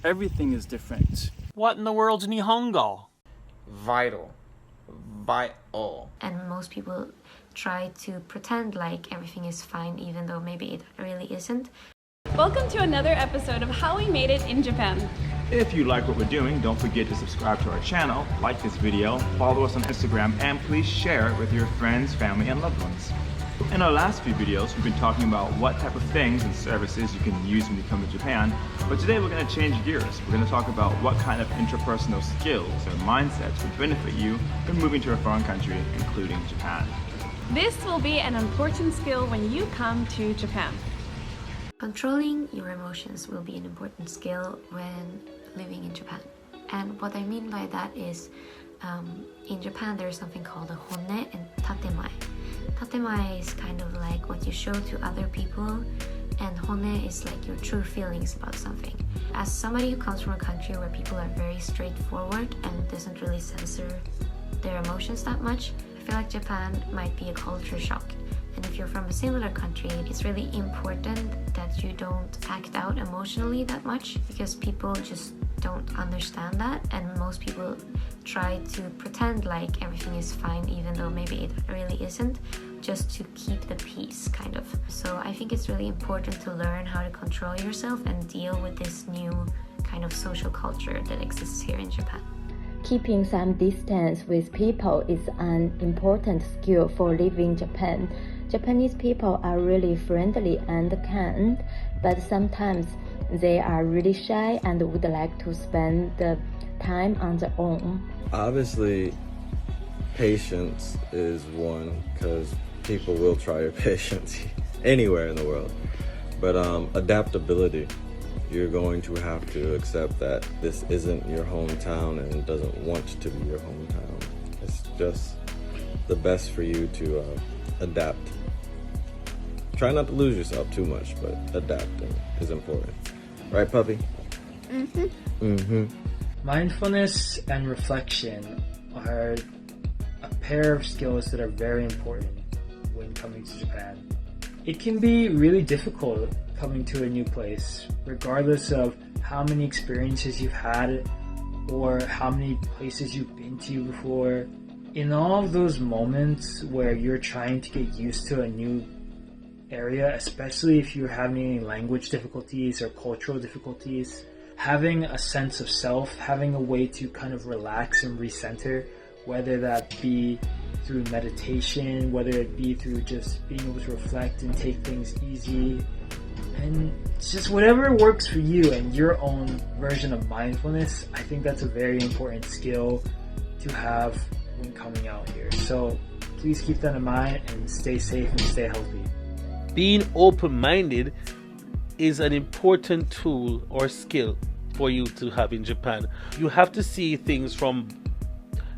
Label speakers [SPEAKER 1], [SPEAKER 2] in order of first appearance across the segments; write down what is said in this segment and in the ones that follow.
[SPEAKER 1] Everything is different.
[SPEAKER 2] What in the world's Nihongo?
[SPEAKER 3] Vital. Vital.
[SPEAKER 4] And most people try to pretend like everything is fine even though maybe it really isn't.
[SPEAKER 5] Welcome to another episode of How We Made It in Japan.
[SPEAKER 6] If you like what we're doing, don't forget to subscribe to our channel, like this video, follow us on Instagram, and please share it with your friends, family, and loved ones. In our last few videos, we've been talking about what type of things and services you can use when you come to Japan, but today we're going to change gears. We're going to talk about what kind of interpersonal skills or mindsets would benefit you when moving to a foreign country, including Japan.
[SPEAKER 5] This will be an important skill when you come to Japan.
[SPEAKER 4] Controlling your emotions will be an important skill when living in Japan. And what I mean by that is, in Japan there's something called a honne and tatemae. Tatemae is kind of like what you show to other people, and honne is like your true feelings about something. As somebody who comes from a country where people are very straightforward and doesn't really censor their emotions that much, I feel like Japan might be a culture shock. And if you're from a similar country, it's really important that you don't act out emotionally that much, because people just don't understand that, and most people try to pretend like everything is fine even though maybe it really isn't, just to keep the peace, kind of. So I think it's really important to learn how to control yourself and deal with this new kind of social culture that exists here in Japan.
[SPEAKER 7] Keeping some distance with people is an important skill for living in Japan. Japanese people are really friendly and kind, but sometimes they are really shy and would like to spend the time on their own.
[SPEAKER 8] Obviously, patience is one, because people will try your patience anywhere in the world. But adaptability, you're going to have to accept that this isn't your hometown and doesn't want to be your hometown. It's just the best for you to adapt. Try not to lose yourself too much, but adapting is important. Right, puppy?
[SPEAKER 2] Mindfulness and reflection are a pair of skills that are very important when coming to Japan. It can be really difficult coming to a new place, regardless of how many experiences you've had or how many places you've been to before. In all of those moments where you're trying to get used to a new area, especially if you're having any language difficulties or cultural difficulties, having a sense of self, having a way to kind of relax and recenter, whether that be through meditation, whether it be through just being able to reflect and take things easy, and just whatever works for you and your own version of mindfulness, I think that's a very important skill to have when coming out here. So please keep that in mind and stay safe and stay healthy.
[SPEAKER 9] Being open-minded is an important tool or skill for you to have in Japan. You have to see things from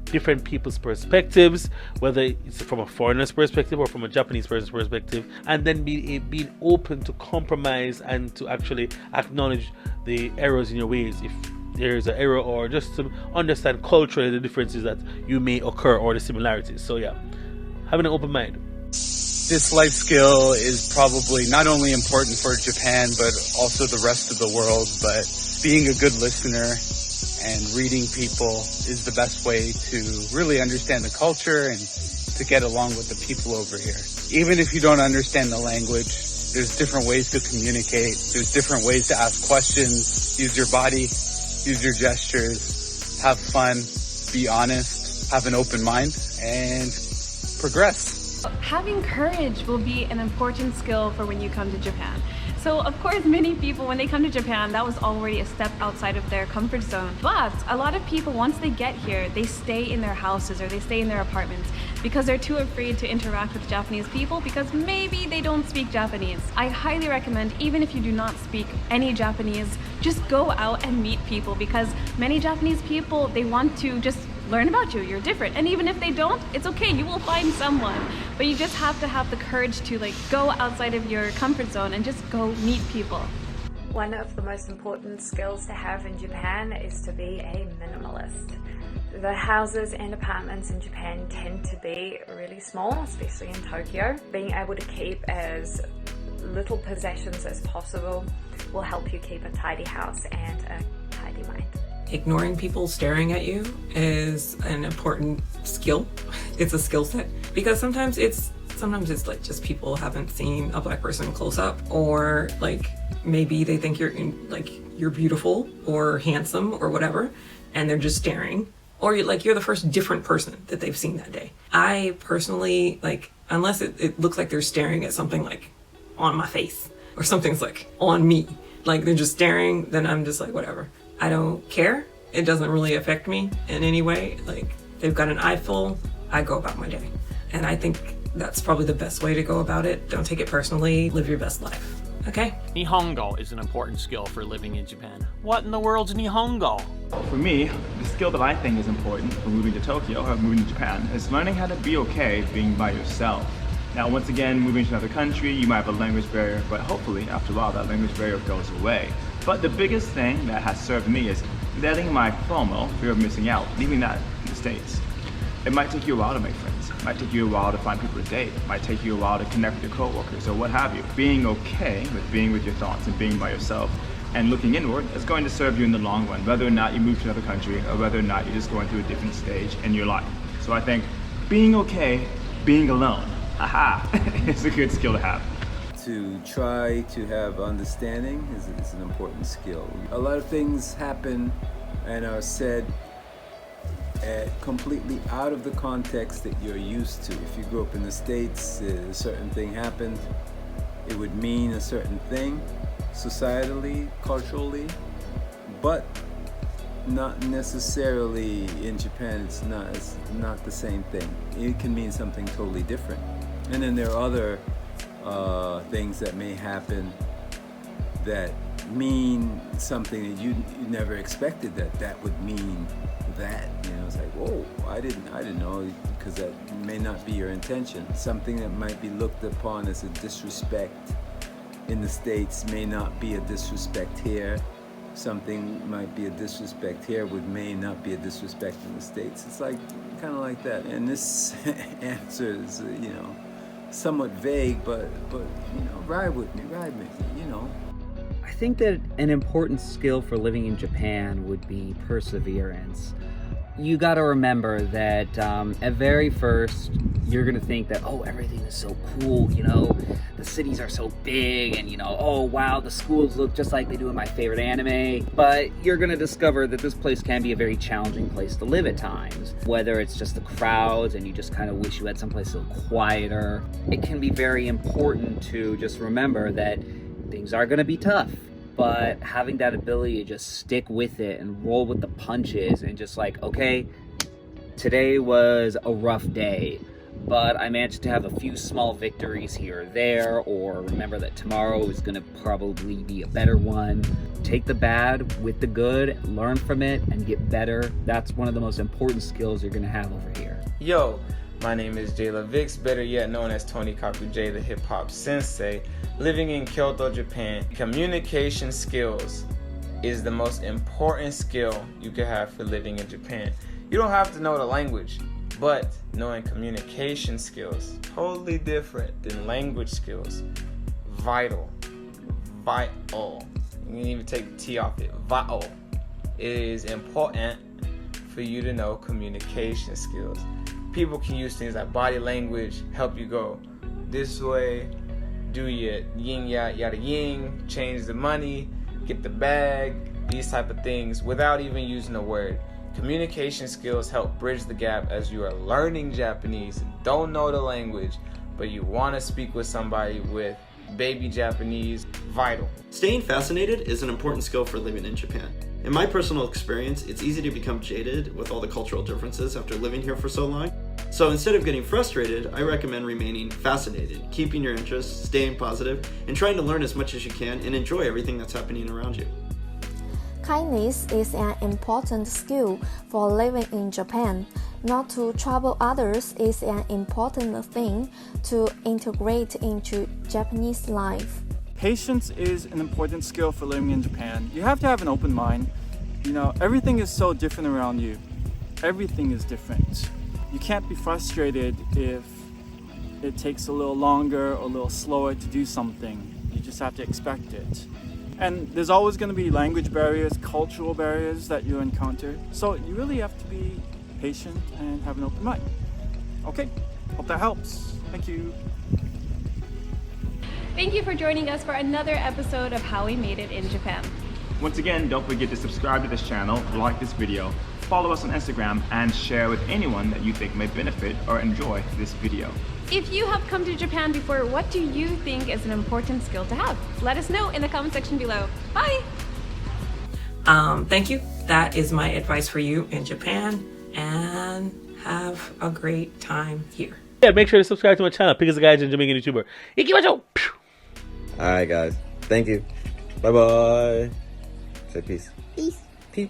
[SPEAKER 9] different people's perspectives, whether it's from a foreigner's perspective or from a Japanese person's perspective, and then being open to compromise and to actually acknowledge the errors in your ways if there's an error, or just to understand culturally the differences that you may occur or the similarities. So yeah, having an open mind.
[SPEAKER 10] This life skill is probably not only important for Japan, but also the rest of the world. But being a good listener and reading people is the best way to really understand the culture and to get along with the people over here. Even if you don't understand the language, there's different ways to communicate. There's different ways to ask questions. Use your body, use your gestures, have fun, be honest, have an open mind, and progress.
[SPEAKER 5] Having courage will be an important skill for when you come to Japan. So of course many people, when they come to Japan, that was already a step outside of their comfort zone. But a lot of people, once they get here, they stay in their houses or they stay in their apartments because they're too afraid to interact with Japanese people because maybe they don't speak Japanese. I highly recommend, even if you do not speak any Japanese, just go out and meet people, because many Japanese people, they want to just learn about you. You're different, and even if they don't, it's okay, you will find someone. But you just have to have the courage to go outside of your comfort zone and just go meet people.
[SPEAKER 11] One of the most important skills to have in Japan is to be a minimalist. The houses and apartments in Japan tend to be really small, especially in Tokyo. Being able to keep as little possessions as possible will help you keep a tidy house and a
[SPEAKER 1] ignoring people staring at you is an important skill. It's a skill set, because sometimes it's like just people haven't seen a black person close up, or like maybe they think you're beautiful or handsome or whatever, and they're just staring, or you're the first different person that they've seen that day. I personally, like, unless it looks like they're staring at something like on my face or something's like on me, like they're just staring, then I'm just like, whatever. I don't care. It doesn't really affect me in any way. Like, they've got an eye full, I go about my day. And I think that's probably the best way to go about it. Don't take it personally. Live your best life. Okay?
[SPEAKER 12] Nihongo is an important skill for living in Japan. What in the world's Nihongo?
[SPEAKER 6] For me, the skill that I think is important for moving to Tokyo or moving to Japan is learning how to be okay being by yourself. Now, once again, moving to another country, you might have a language barrier, but hopefully, after a while, that language barrier goes away. But the biggest thing that has served me is letting my FOMO, fear of missing out, leaving that in the States. It might take you a while to make friends. It might take you a while to find people to date. It might take you a while to connect with your coworkers or what have you. Being okay with being with your thoughts and being by yourself and looking inward is going to serve you in the long run, whether or not you move to another country or whether or not you're just going through a different stage in your life. So I think being okay, being alone, aha, is a good skill to have.
[SPEAKER 13] To try to have understanding is an important skill. A lot of things happen and are said completely out of the context that you're used to. If you grew up in the States, a certain thing happened, it would mean a certain thing, societally, culturally, but not necessarily in Japan. It's not the same thing. It can mean something totally different. And then there are other things that may happen that mean something that you never expected that would mean that. You know, it's like, whoa, I didn't know, because that may not be your intention. Something that might be looked upon as a disrespect in the States may not be a disrespect here. Something might be a disrespect here may not be a disrespect in the States. It's like kind of like that. And this answer is, somewhat vague, but ride with me,
[SPEAKER 14] I think that an important skill for living in Japan would be perseverance. You got to remember that at very first, you're going to think that, oh, everything is so cool, the cities are so big, and oh wow, the schools look just like they do in my favorite anime. But you're going to discover that this place can be a very challenging place to live at times. Whether it's just the crowds and you just kind of wish you had someplace a little quieter, it can be very important to just remember that things are going to be tough. But having that ability to just stick with it and roll with the punches and just like, okay, today was a rough day, but I managed to have a few small victories here or there, or remember that tomorrow is gonna probably be a better one. Take the bad with the good, learn from it, and get better. That's one of the most important skills you're gonna have over here.
[SPEAKER 3] Yo, my name is Jayla Vix, better yet known as Tony Kaku J, the hip hop sensei, living in Kyoto, Japan. Communication skills is the most important skill you can have for living in Japan. You don't have to know the language, but knowing communication skills, totally different than language skills. Vital. You can even take the T off it. Vital. It is important for you to know communication skills. People can use things like body language, help you go this way, do your yin yada yin, change the money, get the bag, these type of things without even using a word. Communication skills help bridge the gap as you are learning Japanese and don't know the language, but you want to speak with somebody with baby Japanese. Vital.
[SPEAKER 15] Staying fascinated is an important skill for living in Japan. In my personal experience, it's easy to become jaded with all the cultural differences after living here for so long. So instead of getting frustrated, I recommend remaining fascinated, keeping your interest, staying positive, and trying to learn as much as you can and enjoy everything that's happening around you.
[SPEAKER 16] Kindness is an important skill for living in Japan. Not to trouble others is an important thing to integrate into Japanese life.
[SPEAKER 17] Patience is an important skill for living in Japan. You have to have an open mind. Everything is so different around you. Everything is different. You can't be frustrated if it takes a little longer or a little slower to do something. You just have to expect it. And there's always going to be language barriers, cultural barriers that you encounter. So you really have to be patient and have an open mind. Okay, hope that helps. Thank you.
[SPEAKER 5] Thank you for joining us for another episode of How We Made It in Japan.
[SPEAKER 6] Once again, don't forget to subscribe to this channel, like this video, follow us on Instagram, and share with anyone that you think may benefit or enjoy this video.
[SPEAKER 5] If you have come to Japan before, what do you think is an important skill to have? Let us know in the comment section below. Bye!
[SPEAKER 1] Thank you. That is my advice for you in Japan, and have a great time here.
[SPEAKER 9] Yeah, make sure to subscribe to my channel, PigglesdiGaijin, Jamaican YouTuber. Ikimacho!
[SPEAKER 8] Alright guys, thank you. Bye bye. Say peace.
[SPEAKER 16] Peace.
[SPEAKER 8] Peace.